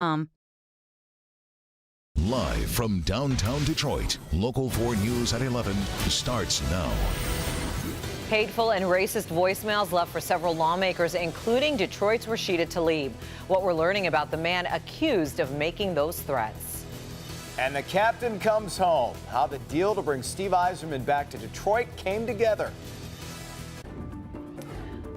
Live from downtown Detroit, Local 4 News at 11 starts now. Hateful and racist voicemails left for several lawmakers, including Detroit's Rashida Tlaib. What we're learning about the man accused of making those threats. And the captain comes home. How the deal to bring Steve Yzerman back to Detroit came together.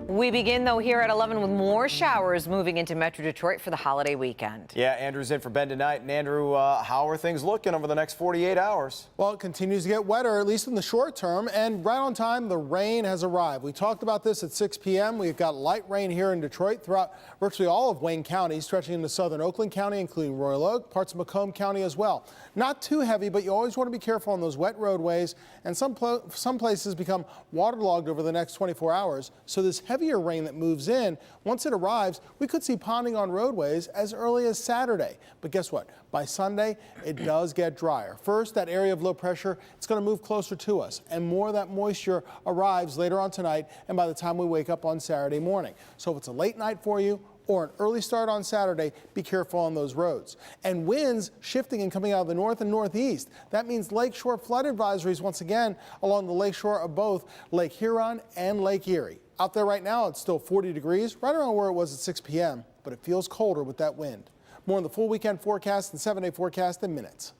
We begin, though, here at 11 with more showers moving into Metro Detroit for the holiday weekend. Yeah, Andrew's in for Ben tonight. And Andrew, how are things looking over the next 48 hours? Well, it continues to get wetter, at least in the short term, and right on time, the rain has arrived. We talked about this at 6 p.m. We've got light rain here in Detroit throughout virtually all of Wayne County, stretching into southern Oakland County, including Royal Oak, parts of Macomb County as well. Not too heavy, but you always want to be careful on those wet roadways, and some places become waterlogged over the next 24 hours. So this heavier rain that moves in, once it arrives, we could see ponding on roadways as early as Saturday. But guess what? By Sunday, it does get drier. First, that area of low pressure, it's going to move closer to us, and more of that moisture arrives later on tonight and by the time we wake up on Saturday morning. So if it's a late night for you or an early start on Saturday, be careful on those roads. And winds shifting and coming out of the north and northeast. That means lakeshore flood advisories once again along the lakeshore of both Lake Huron and Lake Erie. Out there right now, it's still 40 degrees, right around where it was at 6 p.m., but it feels colder with that wind. More on the full weekend forecast and 7-day forecast in minutes.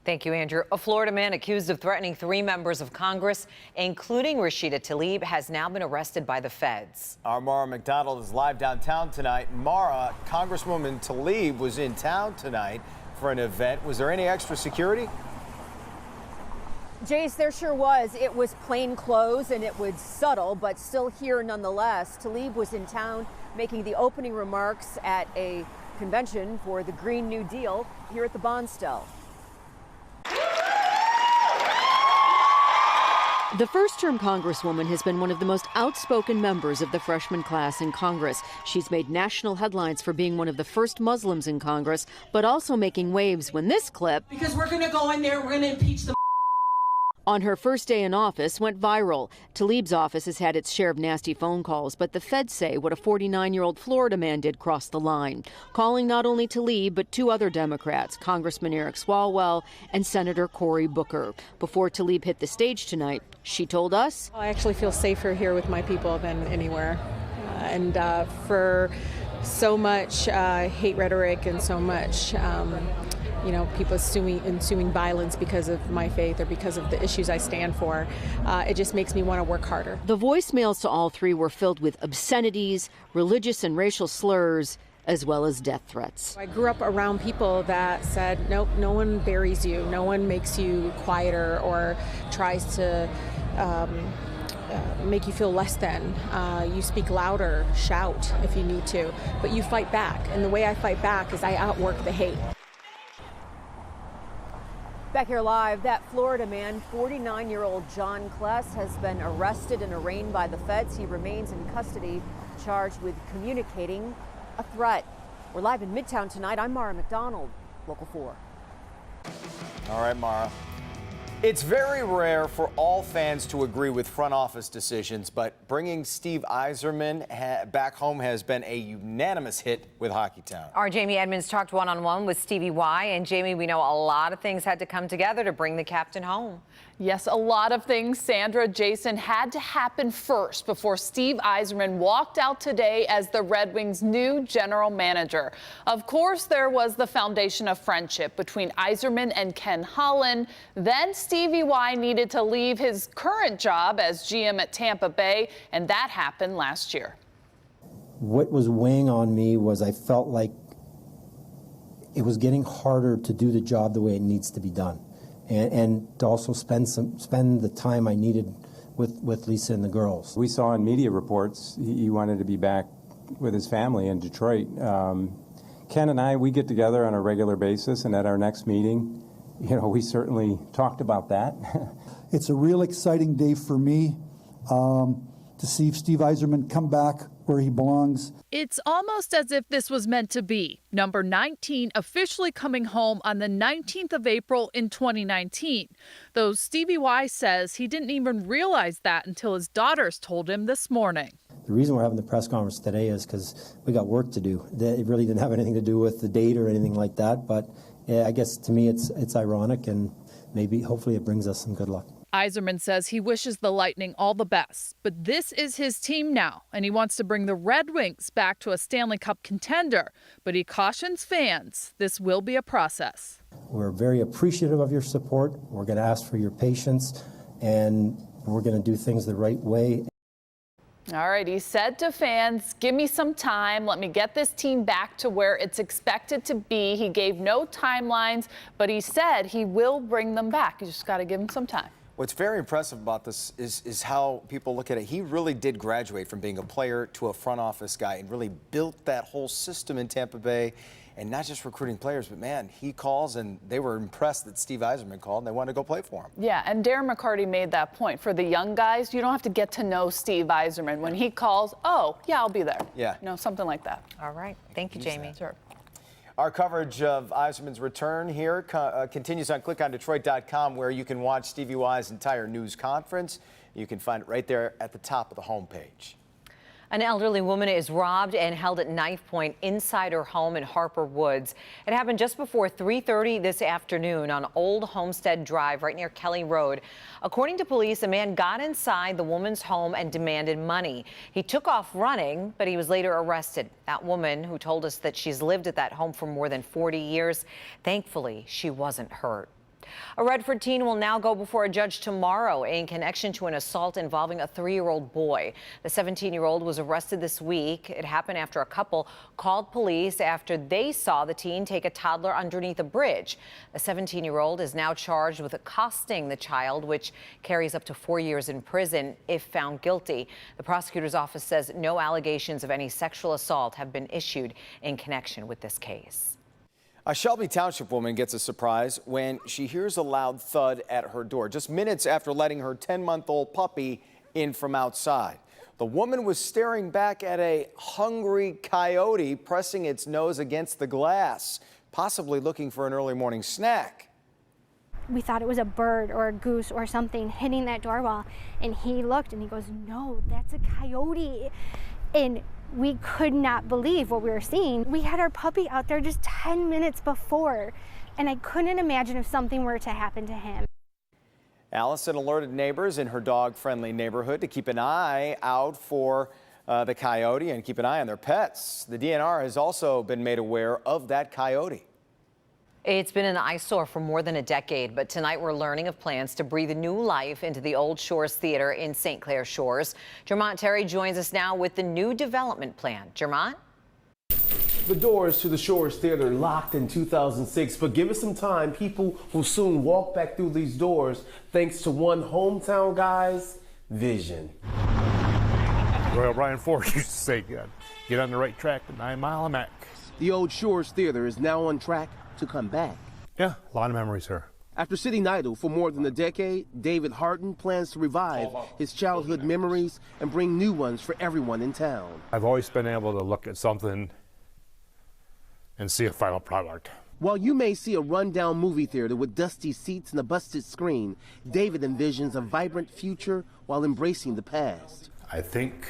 Thank you, Andrew. A Florida man accused of threatening 3 members of Congress, including Rashida Tlaib, has now been arrested by the feds. Our Mara McDonald is live downtown tonight. Mara, Congresswoman Tlaib was in town tonight for an event. Was there any extra security? Jace, there sure was. It was plain clothes and it was subtle, but still here nonetheless. Tlaib was in town making the opening remarks at a convention for the Green New Deal here at the Bonstell. The first-term Congresswoman has been one of the most outspoken members of the freshman class in Congress. She's made national headlines for being one of the first Muslims in Congress, but also making waves when this clip, because we're going to go in there, we're going to impeach them. On her first day in office, went viral. Tlaib's office has had its share of nasty phone calls, but the feds say what a 49-year-old Florida man did crossed the line, calling not only Tlaib but 2 other Democrats, Congressman Eric Swalwell and Senator Cory Booker. Before Tlaib hit the stage tonight, she told us, I actually feel safer here with my people than anywhere. For so much hate rhetoric and so much people assuming violence because of my faith or because of the issues I stand for. It just makes me want to work harder. The voicemails to all 3 were filled with obscenities, religious and racial slurs, as well as death threats. I grew up around people that said, nope, no one buries you, no one makes you quieter or tries to make you feel less than. You speak louder, shout if you need to, but you fight back. And the way I fight back is I outwork the hate. Back here live, that Florida man, 49-year-old John Kless, has been arrested and arraigned by the feds. He remains in custody, charged with communicating a threat. We're live in Midtown tonight. I'm Mara McDonald, Local 4. All right, Mara. It's very rare for all fans to agree with front office decisions, but bringing Steve Yzerman back home has been a unanimous hit with Hockeytown. Our Jamie Edmonds talked one-on-one with Stevie Y. And Jamie, we know a lot of things had to come together to bring the captain home. Yes, a lot of things, Sandra, Jason, had to happen first before Steve Yzerman walked out today as the Red Wings' new general manager. Of course, there was the foundation of friendship between Yzerman and Ken Holland. Then Stevie Y needed to leave his current job as GM at Tampa Bay, and that happened last year. What was weighing on me was I felt like it was getting harder to do the job the way it needs to be done. And to also spend the time I needed with Lisa and the girls. We saw in media reports he wanted to be back with his family in Detroit. Ken and I, we get together on a regular basis, and at our next meeting, we certainly talked about that. It's a real exciting day for me to see Steve Yzerman come back where he belongs. It's almost as if this was meant to be. Number 19 officially coming home on the 19th of April in 2019. Though Stevie Y says he didn't even realize that until his daughters told him this morning. The reason we're having the press conference today is because we got work to do. It really didn't have anything to do with the date or anything like that, but I guess to me it's ironic, and maybe hopefully it brings us some good luck. Yzerman says he wishes the Lightning all the best, but this is his team now, and he wants to bring the Red Wings back to a Stanley Cup contender. But he cautions fans this will be a process. We're very appreciative of your support. We're going to ask for your patience, and we're going to do things the right way. All right, he said to fans, give me some time. Let me get this team back to where it's expected to be. He gave no timelines, but he said he will bring them back. You just got to give him some time. What's very impressive about this is how people look at it. He really did graduate from being a player to a front office guy and really built that whole system in Tampa Bay, and not just recruiting players, but man, he calls, and they were impressed that Steve Yzerman called, and they wanted to go play for him. Yeah, and Darren McCarty made that point. For the young guys, you don't have to get to know Steve Yzerman. When he calls, oh, yeah, I'll be there. Yeah. You know, something like that. All right. Thank you, Jamie. Sure. Our coverage of Yzerman's return here continues on clickondetroit.com, where you can watch Stevie Y's entire news conference. You can find it right there at the top of the homepage. An elderly woman is robbed and held at knife point inside her home in Harper Woods. It happened just before 3:30 this afternoon on Old Homestead Drive right near Kelly Road. According to police, a man got inside the woman's home and demanded money. He took off running, but he was later arrested. That woman, who told us that she's lived at that home for more than 40 years, thankfully she wasn't hurt. A Redford teen will now go before a judge tomorrow in connection to an assault involving a 3-year-old boy. The 17-year-old was arrested this week. It happened after a couple called police after they saw the teen take a toddler underneath a bridge. The 17-year-old is now charged with accosting the child, which carries up to 4 years in prison if found guilty. The prosecutor's office says no allegations of any sexual assault have been issued in connection with this case. A Shelby Township woman gets a surprise when she hears a loud thud at her door, just minutes after letting her 10-month-old puppy in from outside. The woman was staring back at a hungry coyote pressing its nose against the glass, possibly looking for an early morning snack. We thought it was a bird or a goose or something hitting that doorbell, and he looked and he goes, "No, that's a coyote." And we could not believe what we were seeing. We had our puppy out there just 10 minutes before, and I couldn't imagine if something were to happen to him. Allison alerted neighbors in her dog-friendly neighborhood to keep an eye out for the coyote and keep an eye on their pets. The DNR has also been made aware of that coyote. It's been an eyesore for more than a decade, but tonight we're learning of plans to breathe new life into the Old Shores Theater in St. Clair Shores. Jermont Terry joins us now with the new development plan. Jermont? The doors to the Shores Theater locked in 2006, but give it some time, people will soon walk back through these doors thanks to one hometown guy's vision. Royal Brian Ford used to say, get on the right track at 9 Mile a Mac. The Old Shores Theater is now on track to come back. Yeah, a lot of memories here. After sitting idle for more than a decade, David Harton plans to revive his childhood memories and bring new ones for everyone in town. I've always been able to look at something and see a final product. While you may see a rundown movie theater with dusty seats and a busted screen, David envisions a vibrant future while embracing the past. I think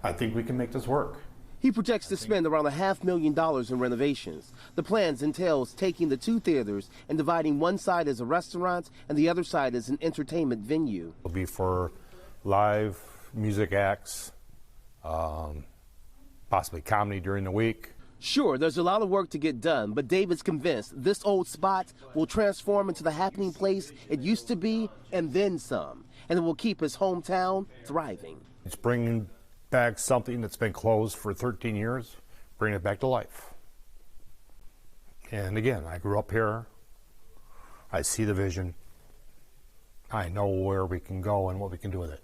we can make this work. He projects to spend around $500,000 in renovations. The plans entails taking the two theaters and dividing one side as a restaurant and the other side as an entertainment venue. It'll be for live music acts, possibly comedy during the week. Sure, there's a lot of work to get done, but David's convinced this old spot will transform into the happening place it used to be and then some, and it will keep his hometown thriving. It's bringing back something that's been closed for 13 years, bring it back to life. And again, I grew up here. I see the vision. I know where we can go and what we can do with it.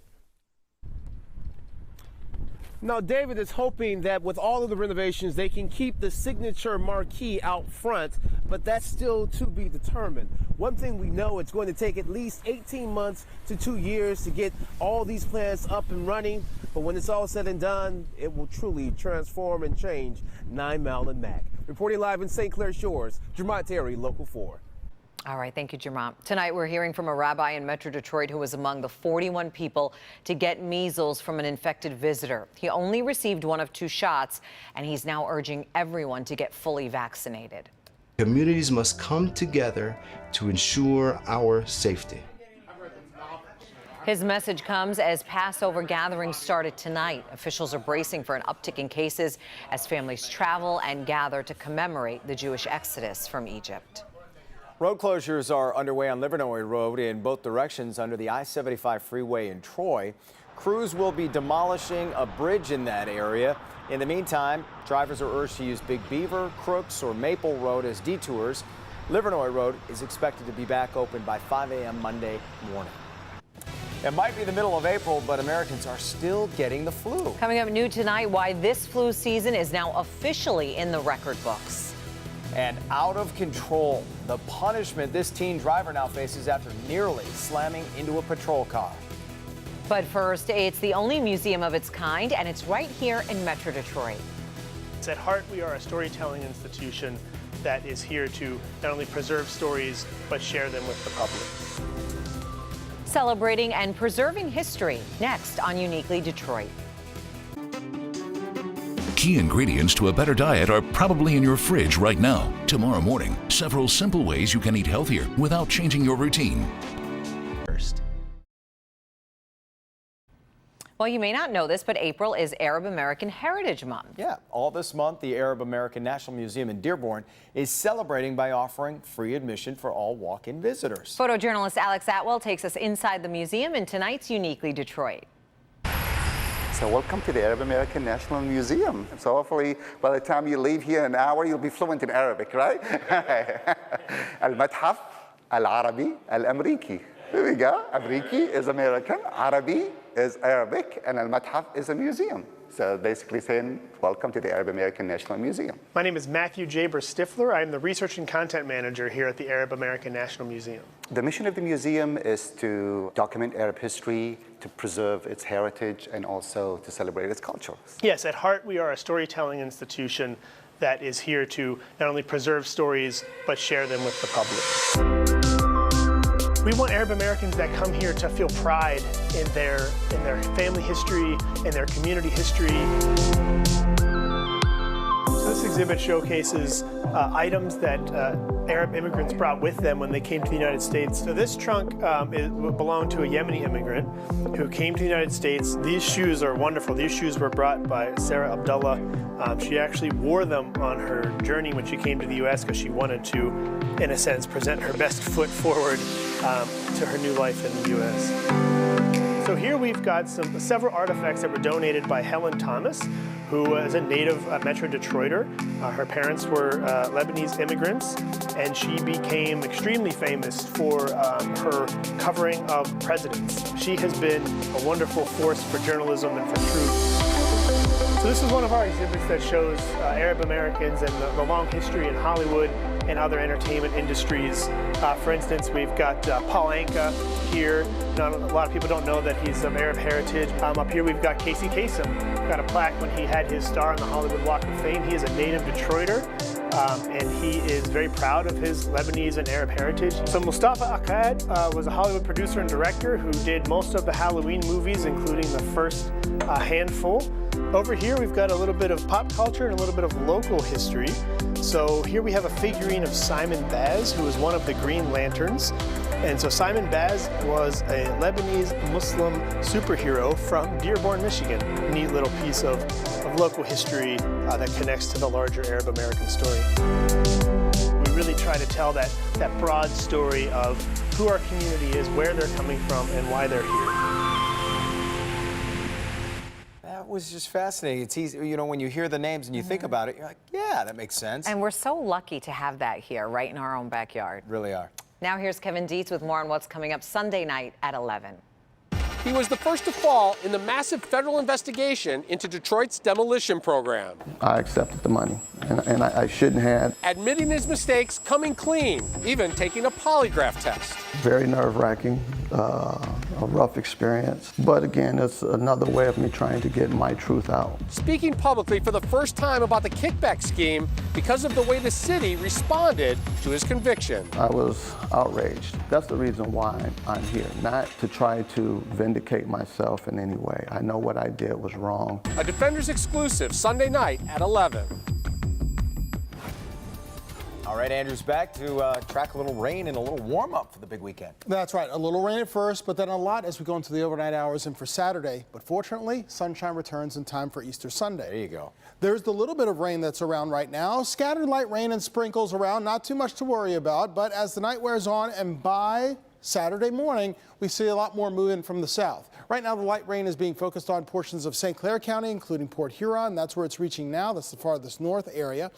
Now, David is hoping that with all of the renovations, they can keep the signature marquee out front, but that's still to be determined. One thing we know, it's going to take at least 18 months to 2 years to get all these plans up and running, but when it's all said and done, it will truly transform and change 9 Mile and Mac. Reporting live in St. Clair Shores, Jermont Terry, Local 4. All right, thank you, Jermont. Tonight, we're hearing from a rabbi in Metro Detroit who was among the 41 people to get measles from an infected visitor. He only received one of 2 shots, and he's now urging everyone to get fully vaccinated. Communities must come together to ensure our safety. His message comes as Passover gatherings started tonight. Officials are bracing for an uptick in cases as families travel and gather to commemorate the Jewish exodus from Egypt. Road closures are underway on Livernois Road in both directions under the I-75 freeway in Troy. Crews will be demolishing a bridge in that area. In the meantime, drivers are urged to use Big Beaver, Crooks, or Maple Road as detours. Livernois Road is expected to be back open by 5 a.m. Monday morning. It might be the middle of April, but Americans are still getting the flu. Coming up new tonight, why this flu season is now officially in the record books. And out of control, the punishment this teen driver now faces after nearly slamming into a patrol car. But first, it's the only museum of its kind, and it's right here in Metro Detroit. At heart, we are a storytelling institution that is here to not only preserve stories, but share them with the public. Celebrating and preserving history, next on Uniquely Detroit. Key ingredients to a better diet are probably in your fridge right now. Tomorrow morning, several simple ways you can eat healthier without changing your routine. First. Well, you may not know this, but April is Arab American Heritage Month. Yeah, all this month, the Arab American National Museum in Dearborn is celebrating by offering free admission for all walk-in visitors. Photojournalist Alex Atwell takes us inside the museum in tonight's Uniquely Detroit. So welcome to the Arab American National Museum. So hopefully by the time you leave here in an hour, you'll be fluent in Arabic, right? Al-Madhaf Al-Arabi Al-Amriki. There we go. Amriki is American, Arabi is Arabic, and Al-Madhaf is a museum. So basically saying, welcome to the Arab American National Museum. My name is Matthew Jaber Stifler. I'm the Research and Content Manager here at the Arab American National Museum. The mission of the museum is to document Arab history, to preserve its heritage, and also to celebrate its culture. Yes, at heart, we are a storytelling institution that is here to not only preserve stories, but share them with the public. We want Arab Americans that come here to feel pride in their family history, in their community history. So this exhibit showcases items that Arab immigrants brought with them when they came to the United States. So this trunk belonged to a Yemeni immigrant who came to the United States. These shoes are wonderful. These shoes were brought by Sarah Abdullah. She actually wore them on her journey when she came to the U.S. because she wanted to, in a sense, present her best foot forward to her new life in the U.S. So here we've got several artifacts that were donated by Helen Thomas, who is a native Metro Detroiter. Her parents were Lebanese immigrants, and she became extremely famous for her covering of presidents. She has been a wonderful force for journalism and for truth. So this is one of our exhibits that shows Arab Americans and the long history in Hollywood and other entertainment industries. For instance, we've got Paul Anka here. A lot of people don't know that he's of Arab heritage. Up here we've got Casey Kasem. Got a plaque when he had his star on the Hollywood Walk of Fame. He is a native Detroiter, and he is very proud of his Lebanese and Arab heritage. So Mustafa Akkad was a Hollywood producer and director who did most of the Halloween movies, including the first handful. Over here we've got a little bit of pop culture and a little bit of local history. So here we have a figurine of Simon Baz, who is one of the Green Lanterns. And so Simon Baz was a Lebanese Muslim superhero from Dearborn, Michigan. Neat little piece of local history that connects to the larger Arab American story. We really try to tell that broad story of who our community is, where they're coming from, and why they're here. That was just fascinating. It's easy, you know, when you hear the names and you think about it, you're like, yeah, that makes sense. And we're so lucky to have that here, right in our own backyard. Really are. Now here's Kevin Dietz with more on what's coming up Sunday night at 11. He was the first to fall in the massive federal investigation into Detroit's demolition program. I accepted the money, and I shouldn't have. Admitting his mistakes, coming clean, even taking a polygraph test. Very nerve-wracking, a rough experience. But again, it's another way of me trying to get my truth out. Speaking publicly for the first time about the kickback scheme because of the way the city responded to his conviction. I was outraged. That's the reason why I'm here, not to try to vindicate myself in any way. I know what I did was wrong. A Defenders exclusive Sunday night at 11. All right, Andrew's back to track a little rain and a little warm up for the big weekend. That's right. A little rain at first, but then a lot as we go into the overnight hours and for Saturday. But fortunately, sunshine returns in time for Easter Sunday. There you go. There's the little bit of rain that's around right now. Scattered light rain and sprinkles around. Not too much to worry about. But as the night wears on and by Saturday morning, we see a lot more movement from the south. Right now, the light rain is being focused on portions of St. Clair County, including Port Huron. That's where it's reaching now. That's the farthest north area.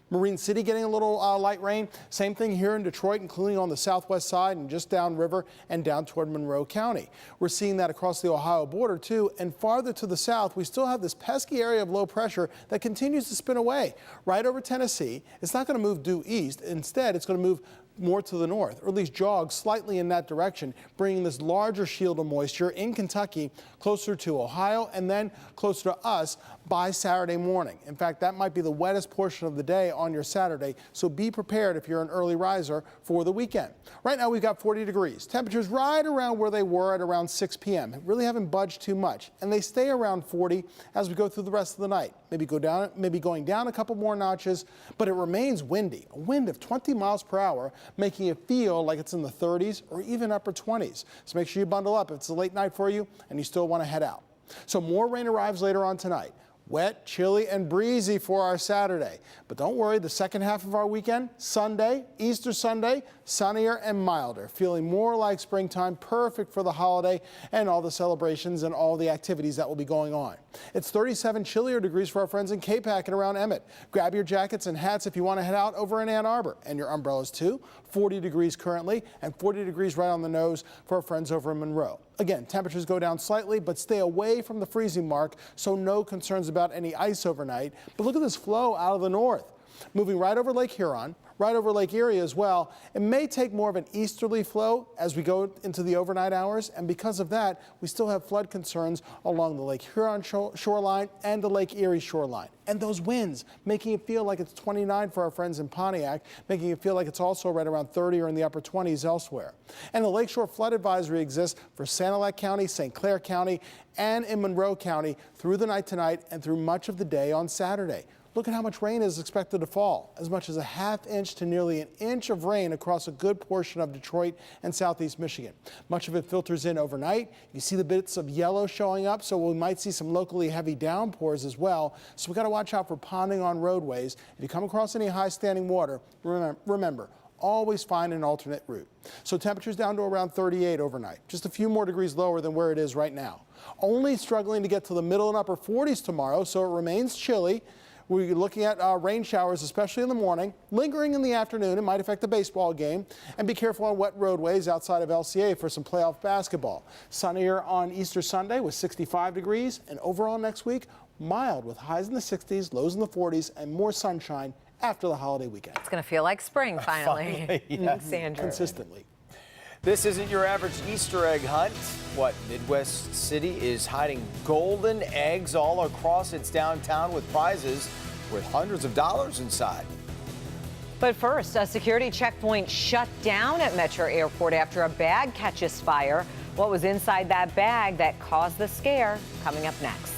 Marine City getting a little light rain. Same thing here in Detroit, including on the southwest side and just downriver and down toward Monroe County. We're seeing that across the Ohio border, too. And farther to the south, we still have this pesky area of low pressure that continues to spin away right over Tennessee. It's not going to move due east. Instead, it's going to move more to the north, or at least jog slightly in that direction, bringing this larger shield of moisture in Kentucky closer to Ohio and then closer to us by Saturday morning. In fact, that might be the wettest portion of the day on your Saturday, so be prepared if you're an early riser for the weekend. Right now, we've got 40 degrees. Temperatures right around where they were at around 6 p.m. Really haven't budged too much, and they stay around 40 as we go through the rest of the night. Maybe going down a couple more notches, but it remains windy, a wind of 20 miles per hour, making it feel like it's in the 30s or even upper 20s. So make sure you bundle up if it's a late night for you and you still want to head out. So more rain arrives later on tonight. Wet, chilly, and breezy for our Saturday. But don't worry, the second half of our weekend, Sunday, Easter Sunday, sunnier and milder, feeling more like springtime, perfect for the holiday and all the celebrations and all the activities that will be going on. It's 37 chillier degrees for our friends in K-Pac and around Emmett. Grab your jackets and hats if you want to head out over in Ann Arbor, and your umbrellas too. 40 degrees currently and 40 degrees right on the nose for our friends over in Monroe. Again, temperatures go down slightly, but stay away from the freezing mark, so no concerns about any ice overnight. But look at this flow out of the north, moving right over Lake Huron, right over Lake Erie as well. It may take more of an easterly flow as we go into the overnight hours, and because of that, we still have flood concerns along the Lake Huron shoreline and the Lake Erie shoreline. And those winds making it feel like it's 29 for our friends in Pontiac, making it feel like it's also right around 30 or in the upper 20s elsewhere. And the Lakeshore Flood Advisory exists for Sanilac County, St. Clair County, and in Monroe County through the night tonight and through much of the day on Saturday. Look at how much rain is expected to fall, as much as a ½ inch to nearly an inch of rain across a good portion of Detroit and southeast Michigan. Much of it filters in overnight. You see the bits of yellow showing up, so we might see some locally heavy downpours as well. So we got to watch out for ponding on roadways. If you come across any high standing water, remember, always find an alternate route. So temperatures down to around 38 overnight, just a few more degrees lower than where it is right now. Only struggling to get to the middle and upper 40s tomorrow, so it remains chilly. We're looking at rain showers, especially in the morning, lingering in the afternoon. It might affect the baseball game. And be careful on wet roadways outside of LCA for some playoff basketball. Sunnier on Easter Sunday with 65 degrees. And overall next week, mild with highs in the 60s, lows in the 40s, and more sunshine after the holiday weekend. It's going to feel like spring finally. Yes. Sandra. Consistently. This isn't your average Easter egg hunt. What Midwest city is hiding golden eggs all across its downtown with prizes worth hundreds of dollars inside? But first, a security checkpoint shut down at Metro Airport after a bag catches fire. What was inside that bag that caused the scare? Coming up next.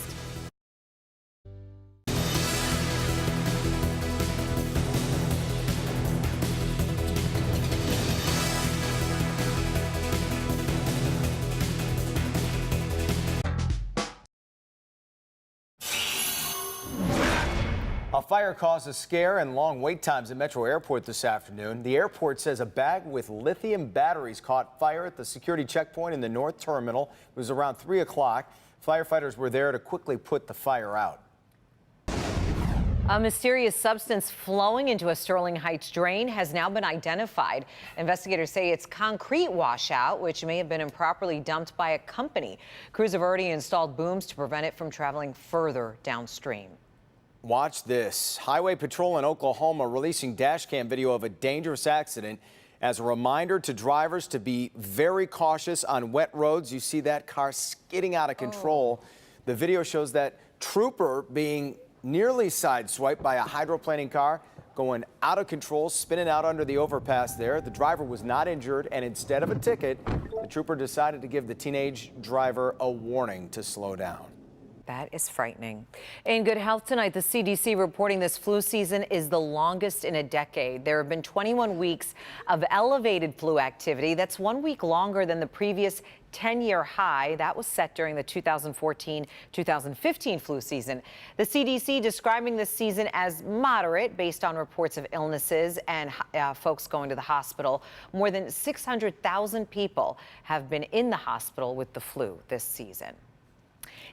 A fire caused a scare and long wait times at Metro Airport this afternoon. The airport says a bag with lithium batteries caught fire at the security checkpoint in the North Terminal. It was around 3 o'clock. Firefighters were there to quickly put the fire out. A mysterious substance flowing into a Sterling Heights drain has now been identified. Investigators say it's concrete washout, which may have been improperly dumped by a company. Crews have already installed booms to prevent it from traveling further downstream. Watch this. Highway Patrol in Oklahoma releasing dash cam video of a dangerous accident as a reminder to drivers to be very cautious on wet roads. You see that car skidding out of control. The video shows that trooper being nearly sideswiped by a hydroplaning car, going out of control, spinning out under the overpass there. The driver was not injured, and instead of a ticket, the trooper decided to give the teenage driver a warning to slow down. That is frightening. In good health tonight, the CDC reporting this flu season is the longest in a decade. There have been 21 weeks of elevated flu activity. That's 1 week longer than the previous 10-year high. That was set during the 2014-2015 flu season. The CDC describing this season as moderate based on reports of illnesses and folks going to the hospital. More than 600,000 people have been in the hospital with the flu this season.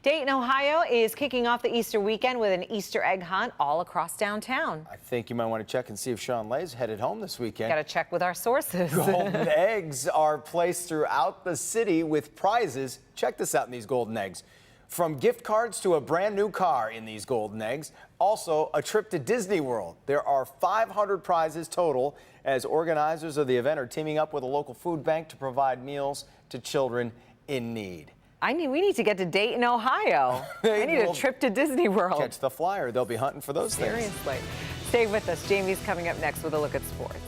Dayton, Ohio is kicking off the Easter weekend with an Easter egg hunt all across downtown. I think you might want to check and see if Sean Lay's headed home this weekend. Got to check with our sources. Golden eggs are placed throughout the city with prizes. Check this out in these golden eggs. From gift cards to a brand new car in these golden eggs. Also, a trip to Disney World. There are 500 prizes total as organizers of the event are teaming up with a local food bank to provide meals to children in need. We need to get to Dayton, Ohio. I need a trip to Disney World. Catch the flyer. They'll be hunting for those things. Seriously. Stay with us. Jamie's coming up next with a look at sports.